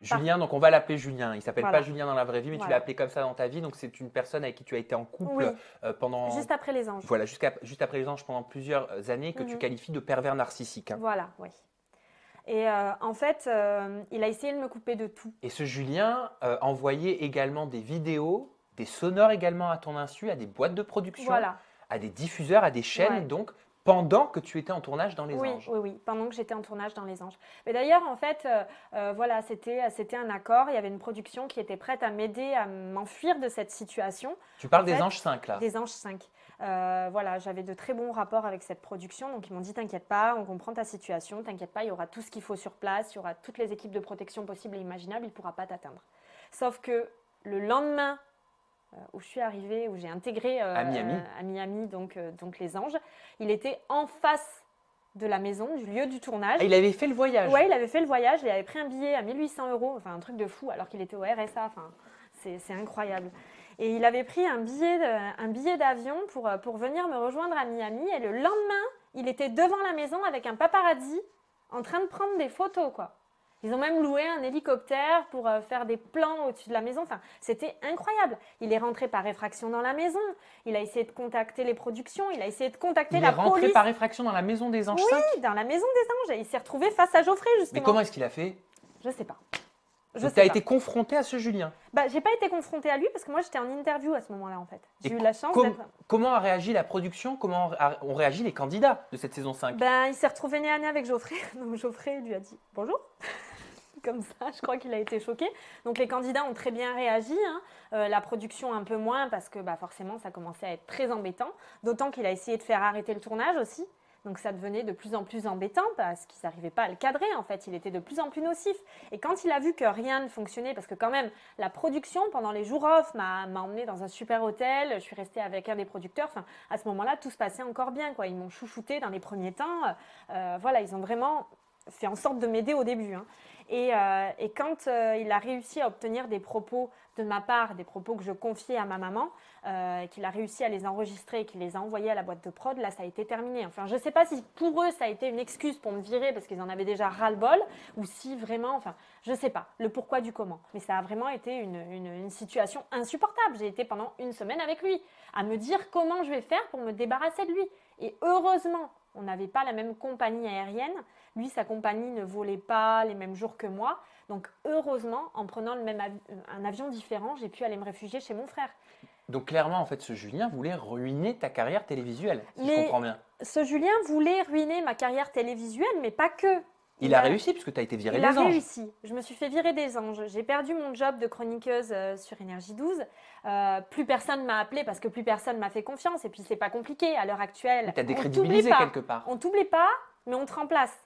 Julien, donc on va l'appeler Julien. Il s'appelle Voilà. pas Julien dans la vraie vie, mais tu l'as Voilà. appelé comme ça dans ta vie. Donc c'est une personne avec qui tu as été en couple Oui, pendant, juste après les anges. voilà, juste après les anges pendant plusieurs années que tu Mhm. qualifies de pervers narcissique, hein. Voilà, oui. Et en fait, il a essayé de me couper de tout. Et ce Julien envoyait également des vidéos, des sonores également à ton insu, à des boîtes de production, Voilà. à des diffuseurs, à des chaînes, Ouais. donc pendant que tu étais en tournage dans Les Oui, Anges. oui, oui, pendant que j'étais en tournage dans Les Anges. Mais d'ailleurs, en fait, voilà, c'était un accord. Il y avait une production qui était prête à m'aider à m'enfuir de cette situation. Tu En parles des fait, Anges 5 là. des Anges 5. Voilà, j'avais de très bons rapports avec cette production. Donc, ils m'ont dit, t'inquiète pas, on comprend ta situation. T'inquiète pas, il y aura tout ce qu'il faut sur place. Il y aura toutes les équipes de protection possibles et imaginables. Il ne pourra pas t'atteindre. Sauf que le lendemain où je suis arrivée, où j'ai intégré À Miami. à Miami, donc Les Anges, il était en face de la maison, du lieu du tournage. Ah, il avait fait le voyage. Ouais, il avait fait le voyage, il avait pris un billet à 1800 euros, enfin un truc de fou, alors qu'il était au RSA, enfin c'est incroyable. Et il avait pris un billet d'avion pour venir me rejoindre à Miami, et le lendemain, il était devant la maison avec un paparazzi en train de prendre des photos, quoi. Ils ont même loué un hélicoptère pour faire des plans au-dessus de la maison. Enfin, c'était incroyable. Il est rentré par effraction dans la maison. Il a essayé de contacter les productions. Il a essayé de contacter Il est la rentré police. par effraction dans la maison des Anges 5. Oui, dans la maison des Anges. Et il s'est retrouvé face à Geoffrey, justement. Mais comment est-ce qu'il a fait? Je sais pas. Je Donc, tu sais as pas. été confronté à ce Julien. Bah, j'ai pas été confrontée à lui parce que moi j'étais en interview à ce moment-là en fait. J'ai Et eu la chance com- d'être. Comment a réagi la production? Comment ont réagi les candidats de cette saison 5? Ben, il s'est retrouvé nez à nez avec Geoffrey. Donc Geoffrey lui a dit bonjour. Comme ça, je crois qu'il a été choqué. Donc les candidats ont très bien réagi, hein. La production un peu moins parce que bah, forcément ça commençait à être très embêtant. D'autant qu'il a essayé de faire arrêter le tournage aussi. Donc ça devenait de plus en plus embêtant parce qu'ils n'arrivaient pas à le cadrer en fait. Il était de plus en plus nocif. Et quand il a vu que rien ne fonctionnait, parce que quand même la production pendant les jours off m'a emmené dans un super hôtel, je suis restée avec un des producteurs. Enfin, à ce moment-là, tout se passait encore bien, quoi. Ils m'ont chouchouté dans les premiers temps. Voilà, ils ont vraiment fait en sorte de m'aider au début, hein. Et quand il a réussi à obtenir des propos de ma part, des propos que je confiais à ma maman, qu'il a réussi à les enregistrer et qu'il les a envoyés à la boîte de prod, là ça a été terminé. Enfin, je ne sais pas si pour eux ça a été une excuse pour me virer parce qu'ils en avaient déjà ras-le-bol, ou si vraiment, enfin, je ne sais pas le pourquoi du comment. Mais ça a vraiment été une situation insupportable. J'ai été pendant une semaine avec lui, à me dire comment je vais faire pour me débarrasser de lui. Et heureusement, on n'avait pas la même compagnie aérienne. Lui, sa compagnie ne volait pas les mêmes jours que moi. Donc, heureusement, en prenant un avion différent, j'ai pu aller me réfugier chez mon frère. Donc clairement, en fait, ce Julien voulait ruiner ta carrière télévisuelle, si je Mais comprends bien. ce Julien voulait ruiner ma carrière télévisuelle, mais pas que. Il a réussi puisque tu as été viré Il a des Anges. réussi. Je me suis fait virer des Anges. J'ai perdu mon job de chroniqueuse sur Énergie 12. Plus personne m'a appelé parce que plus personne m'a fait confiance. Et puis, c'est pas compliqué. À l'heure actuelle, Tu as on décrédibilisé t'oublie pas. quelque part. On t'oublie pas, mais on te remplace.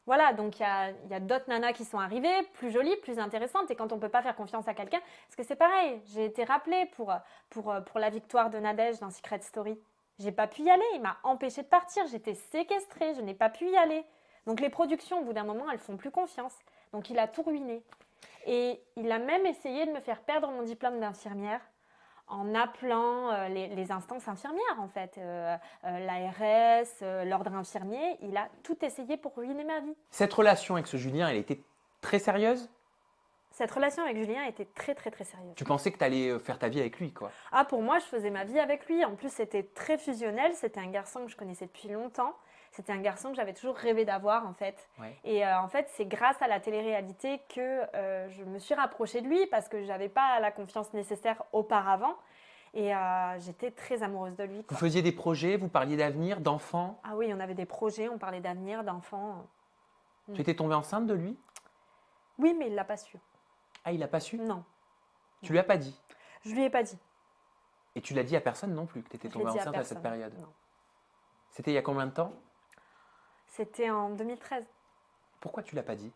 Voilà, donc il y a d'autres nanas qui sont arrivées, plus jolies, plus intéressantes. Et quand on ne peut pas faire confiance à quelqu'un, parce que c'est pareil, j'ai été rappelée pour la victoire de Nadège dans Secret Story. J'ai pas pu y aller, il m'a empêchée de partir, j'étais séquestrée, je n'ai pas pu y aller. Donc les productions, au bout d'un moment, elles font plus confiance. Donc il a tout ruiné. Et il a même essayé de me faire perdre mon diplôme d'infirmière en appelant les instances infirmières, en fait, l'ARS, l'ordre infirmier. Il a tout essayé pour ruiner ma vie. Cette relation avec ce Julien, elle était très sérieuse? Cette relation avec Julien était très, très, très sérieuse. Tu pensais que tu allais faire ta vie avec lui, quoi? Ah, pour moi, je faisais ma vie avec lui. En plus, c'était très fusionnel. C'était un garçon que je connaissais depuis longtemps. C'était un garçon que j'avais toujours rêvé d'avoir, en fait. Ouais. Et en fait, c'est grâce à la télé-réalité que je me suis rapprochée de lui parce que je n'avais pas la confiance nécessaire auparavant. Et j'étais très amoureuse de lui, quoi. Vous faisiez des projets, vous parliez d'avenir, d'enfants? Ah oui, on avait des projets, on parlait d'avenir, d'enfants. Tu étais tombée enceinte de lui? Oui, mais il ne l'a pas su. Ah, il n'a pas su? Non, Tu lui as pas dit? je lui ai pas dit. Et tu l'as dit à personne non plus que tu étais Je l'ai tombée dit à enceinte à cette personne. période? Non. C'était il y a combien de temps? C'était en 2013. Pourquoi tu l'as pas dit?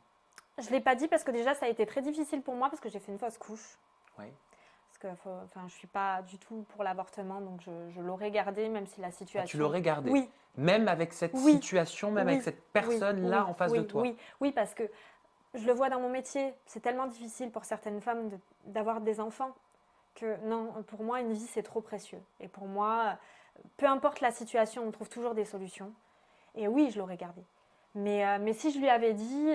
Je ne l'ai pas dit parce que déjà, ça a été très difficile pour moi parce que j'ai fait une fausse couche. Ouais. Parce que je ne suis pas du tout pour l'avortement, donc je l'aurais gardé, même si la situation… Ah, tu l'aurais gardé? Oui. Même avec cette Oui. situation, même Oui. avec cette personne-là Oui. en face Oui. de toi? Oui, parce que je le vois dans mon métier. C'est tellement difficile pour certaines femmes d'avoir des enfants que non, pour moi, une vie, c'est trop précieux. Et pour moi, peu importe la situation, on trouve toujours des solutions. Et oui, je l'aurais gardé. Mais si je lui avais dit,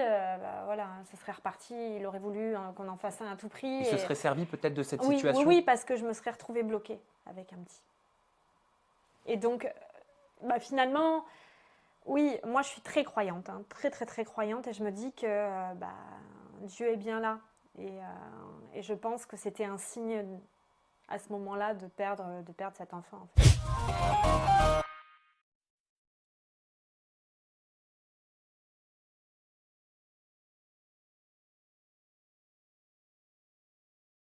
voilà, ça serait reparti, il aurait voulu qu'on en fasse un à tout prix. Il se serait servi peut-être de cette oui, situation. Oui, parce que je me serais retrouvée bloquée avec un petit. Et donc, finalement, oui, moi je suis très croyante, hein, très très très croyante, et je me dis que Dieu est bien là. Et je pense que c'était un signe à ce moment-là de perdre cet enfant. En fait.